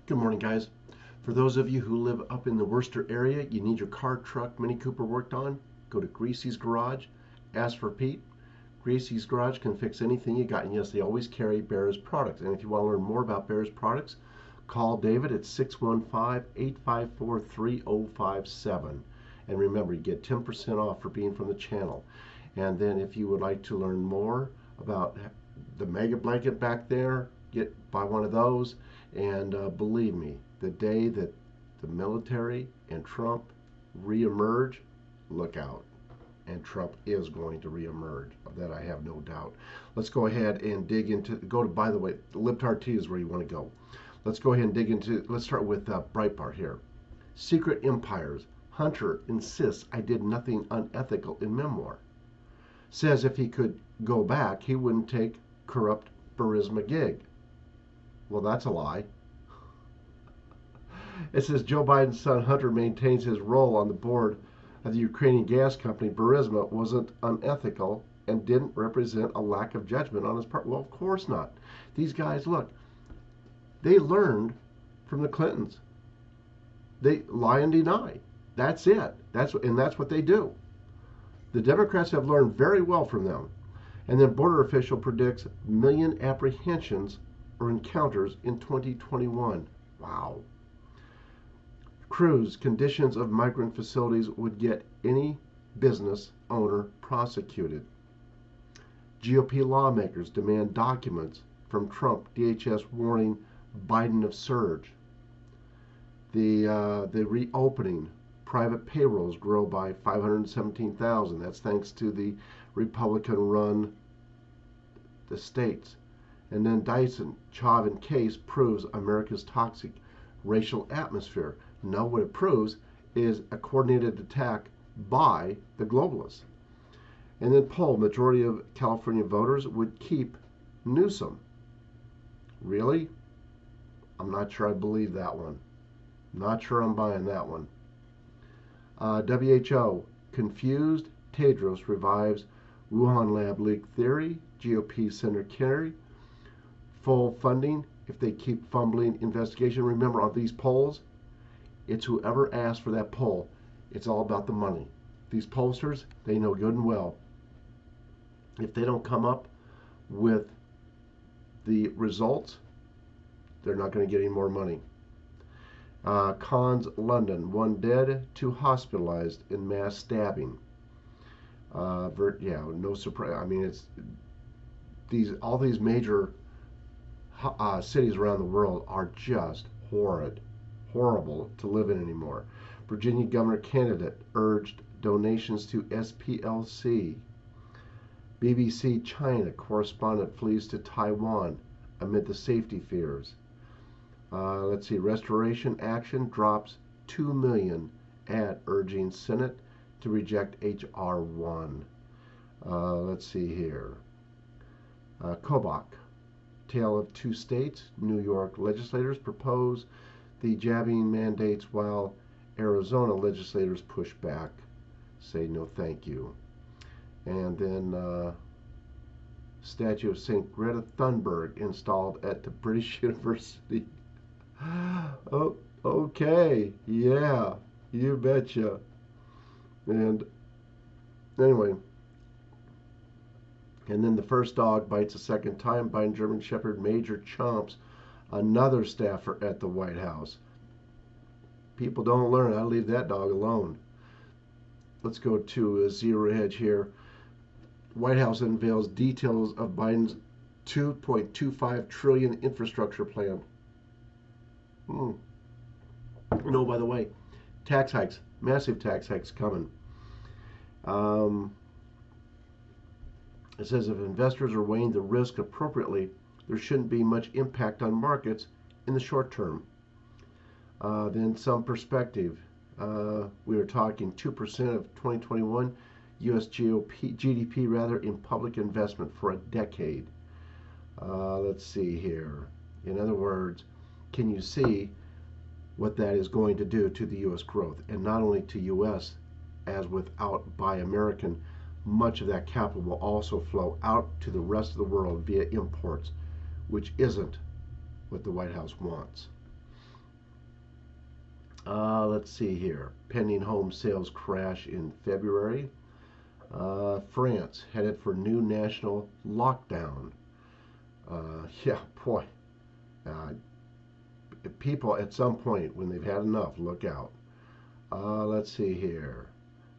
Good morning, guys. For those of you who live up in the Worcester area, you need your car, truck, Mini Cooper worked on, go to Greasy's Garage, ask for Pete. Greasy's Garage can fix anything you got, and yes, they always carry Bear's products. And if you want to learn more about Bear's products, call David at 615-854-3057. And remember, you get 10% off for being from the channel. And then if you would like to learn more about the Mega Blanket back there, buy one of those. And believe me, the day that the military and Trump reemerge, look out. And Trump is going to reemerge. Of that I have no doubt. Let's go ahead and dig into, by the way, Libtard T is where you want to go. Let's go ahead and dig into, let's start with Breitbart here. Secret Empires. Hunter insists I did nothing unethical in memoir. Says if he could go back, he wouldn't take corrupt Burisma gig. Well, that's a lie. It says Joe Biden's son Hunter maintains his role on the board of the Ukrainian gas company Burisma wasn't unethical and didn't represent a lack of judgment on his part. Well, of course not. These guys, look, they learned from the Clintons. They lie and deny. That's it. That's what they do. The Democrats have learned very well from them. And then border official predicts million apprehensions or encounters in 2021. Wow. Cruz, conditions of migrant facilities would get any business owner prosecuted. GOP lawmakers demand documents from Trump. DHS warning Biden of surge. The reopening. Private payrolls grow by 517,000. That's thanks to the Republican-run the states. And then Dyson, Chauvin case proves America's toxic racial atmosphere. No, what it proves is a coordinated attack by the globalists. And then poll, majority of California voters would keep Newsom. Really? I'm not sure I believe that one. Not sure I'm buying that one. WHO, confused Tedros revives Wuhan lab leak theory. GOP Senator Kerry, full funding if they keep fumbling investigation. Remember, on these polls, it's whoever asked for that poll. It's all about the money. These pollsters, they know good and well, if they don't come up with the results, they're not going to get any more money. Cons London, 1 dead, 2 hospitalized in mass stabbing. Yeah, no surprise. I mean, it's all these major cities around the world are just horrible to live in anymore. Virginia governor candidate urged donations to SPLC. BBC China correspondent flees to Taiwan amid the safety fears. Let's see, Restoration Action drops $2 million ad urging Senate to reject H.R. 1. Let's see here. Kobach, Tale of Two States. New York legislators propose the jabbing mandates while Arizona legislators push back, say no thank you. And then statue of St. Greta Thunberg installed at the British University. Oh, okay, yeah, you betcha. And anyway, and then the first dog bites a second time. Biden German Shepherd Major chomps another staffer at the White House. People don't learn how to leave that dog alone. Let's go to a Zero Hedge here. White House unveils details of Biden's $2.25 trillion infrastructure plan. No, by the way, tax hikes, massive tax hikes coming. It says if investors are weighing the risk appropriately, there shouldn't be much impact on markets in the short term. Then some perspective. We are talking 2% of 2021 U.S. GDP in public investment for a decade. Let's see here. In other words, can you see what that is going to do to the U.S. growth? And not only to U.S., as without Buy American, much of that capital will also flow out to the rest of the world via imports, which isn't what the White House wants. Let's see here. Pending home sales crash in February. France headed for new national lockdown. Yeah, boy. Uh, People at some point, when they've had enough, look out. Let's see here.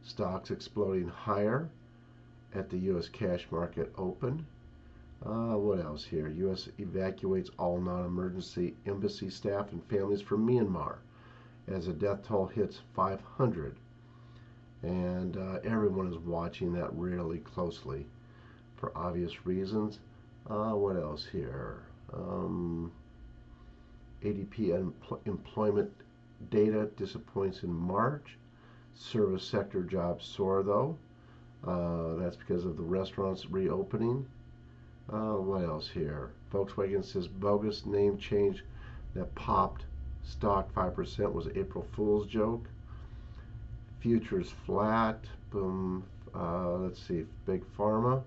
Stocks exploding higher at the U.S. cash market open. What else here? U.S. evacuates all non-emergency embassy staff and families from Myanmar as the death toll hits 500. And everyone is watching that really closely for obvious reasons. What else here? ADP employment data disappoints in March. Service sector jobs soar though. That's because of the restaurants reopening. What else here? Volkswagen says bogus name change that popped stock 5% was April Fool's joke. Futures flat. Boom. Let's see. Big Pharma.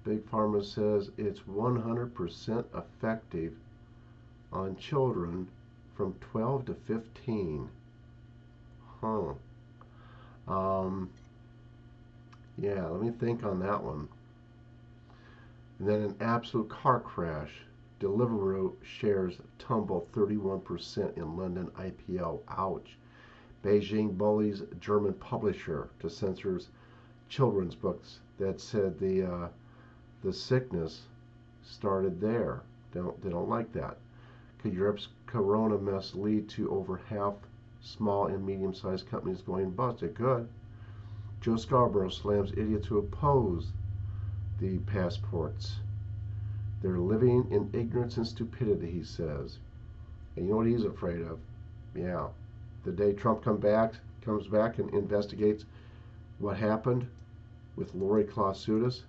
Big Pharma says it's 100% effective on children from 12 to 15. Huh. Yeah, let me think on that one. And then an absolute car crash. Deliveroo shares tumble 31% in London IPO. Ouch. Beijing bullies German publisher to censor children's books that said the sickness started there. They don't like that. Could Europe's corona mess lead to over half small and medium-sized companies going bust? It could. Joe Scarborough slams idiots who oppose the passports. They're living in ignorance and stupidity, he says. And you know what he's afraid of? Yeah. The day Trump comes back and investigates what happened with Lori Klausutis,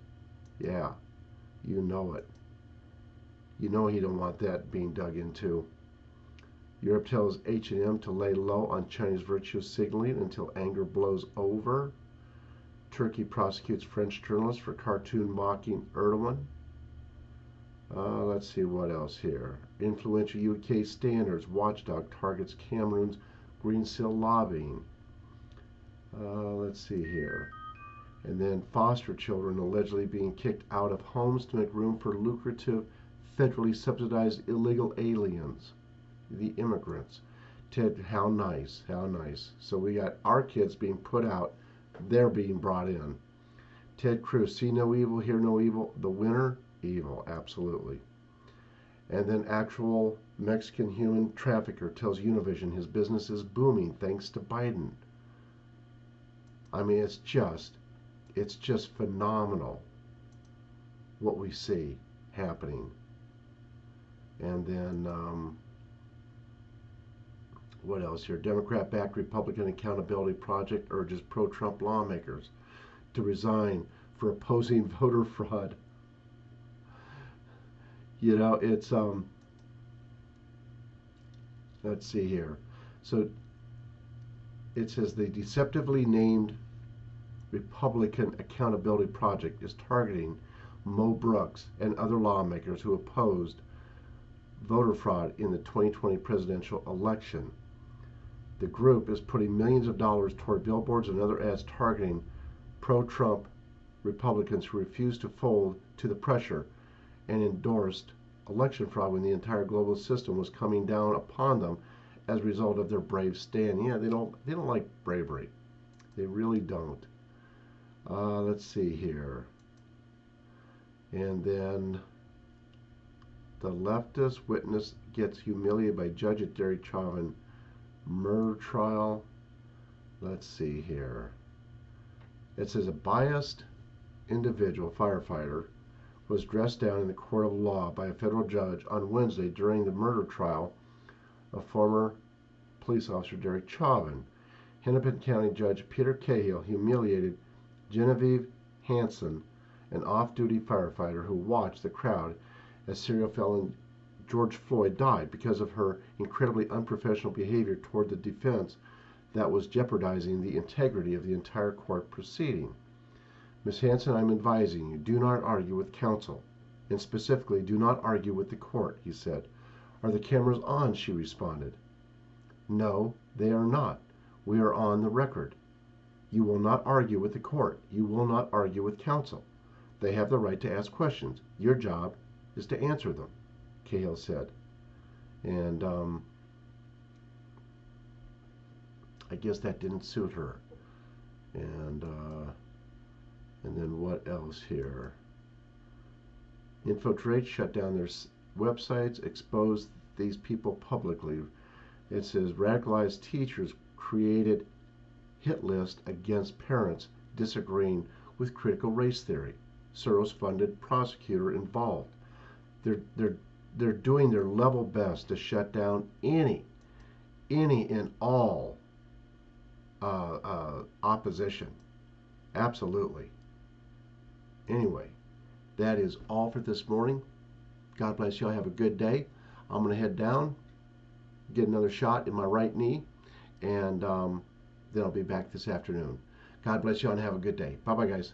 yeah, you know it. You know he don't want that being dug into. Europe tells H&M to lay low on Chinese virtue signaling until anger blows over. Turkey prosecutes French journalist for cartoon mocking Erdogan. Let's see what else here. Influential UK standards watchdog targets Cameroon's green seal lobbying. Let's see here. And then foster children allegedly being kicked out of homes to make room for lucrative federally subsidized illegal aliens, the immigrants. Ted, how nice, how nice. So we got our kids being put out, they're being brought in. Ted Cruz, see no evil, hear no evil. The winner, evil, absolutely. And then actual Mexican human trafficker tells Univision his business is booming thanks to Biden. I mean, it's just phenomenal what we see happening. And then what else here? Democrat-backed Republican Accountability Project urges pro-Trump lawmakers to resign for opposing voter fraud. You know, it's let's see here. So it says the deceptively named Republican Accountability Project is targeting Mo Brooks and other lawmakers who opposed voter fraud in the 2020 presidential election. The group is putting millions of dollars toward billboards and other ads targeting pro-Trump Republicans who refused to fold to the pressure and endorsed election fraud when the entire global system was coming down upon them as a result of their brave stand. Yeah, they don't like bravery. They really don't. Let's see here. And then the leftist witness gets humiliated by judge at Derek Chauvin murder trial. Let's see here. It says a biased individual firefighter was dressed down in the court of law by a federal judge on Wednesday during the murder trial of former police officer Derek Chauvin. Hennepin County Judge Peter Cahill humiliated Genevieve Hanson, an off-duty firefighter who watched the crowd as serial felon George Floyd died because of her incredibly unprofessional behavior toward the defense that was jeopardizing the integrity of the entire court proceeding. Ms. Hanson, I'm advising you, do not argue with counsel, and specifically do not argue with the court, he said. Are the cameras on? She responded. No, they are not. We are on the record. You will not argue with the court. You will not argue with counsel. They have the right to ask questions. Your job is to answer them, Cahill said. And I guess that didn't suit her. And then what else here? Infiltrate, shut down their websites, expose these people publicly. It says radicalized teachers created hit list against parents disagreeing with critical race theory. Soros-funded prosecutor involved. They're doing their level best to shut down any and all opposition. Absolutely. Anyway, that is all for this morning. God bless you all. Have a good day. I'm going to head down, get another shot in my right knee, and then I'll be back this afternoon. God bless you all and have a good day. Bye-bye, guys.